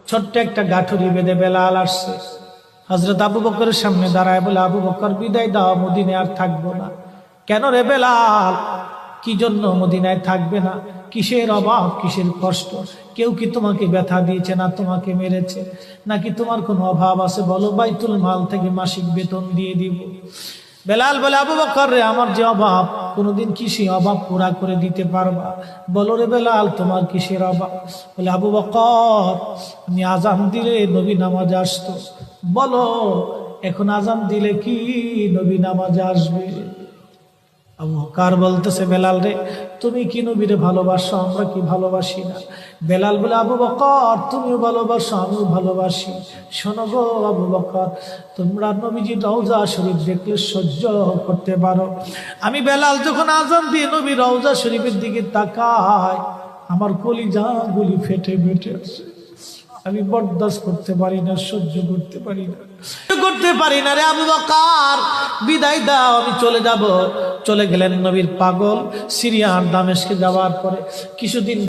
ছোট্ট একটা গাঠুরি বেঁধে বেলাল আসছে। হযরত আবু বকরের সামনে দাঁড়ায় বলে, আবু বকর বিদায় দাও, মদিনায় আর থাকবো না। কেন রে বেলাল, কি জন্য মদিনায় থাকবে না? কিসের অভাব, কিসের কষ্ট? কেউ কি তোমাকে ব্যথা দিয়েছে, না তোমাকে মেরেছে, নাকি তোমার কোনো অভাব আছে? বলো, বাইতুল মাল থেকে মাসিক বেতন দিয়ে দিব। বেলাল বলে, আবু বকর রে, আমার যে অভাব, কোনোদিন কি সেই অভাব পুরা করে দিতে পারবা? বলো রে বেলাল, তোমার কিসের অভাব? বলে, আবু বকর, আমি আজান দিলে নবী নামাজে আসতো। বলো, এখন আজান দিলে কি নবী নামাজে আসবে? আবু বকর বলতেছে, বেলাল রে, তুমি কি নবীরে ভালোবাসো, আমরা কি ভালোবাসি না? বেলাল বলে, আবু বকর, তুমিও ভালোবাসো, আমিও ভালোবাসি। শোনো গো আবু বকর, তোমরা নবীজি রওজা শরীফ দেখলে সহ্য করতে পারো? আমি বেলাল যখন আজান দিয়ে নবী রওজা শরীফের দিকে তাকাই, আমার কলিজা গুলি ফেটে ফেটে আসে। আমি বরদাস্ত করতে পারি না, সহ্য করতে পারি না, করতে পারি না রে আবু বকর, বিদায় দাও, আমি চলে যাব। চলে গেলেন নবীর পাগল। সিরিয়ার দামেস্কে যাওয়ার পরে কিছুদিন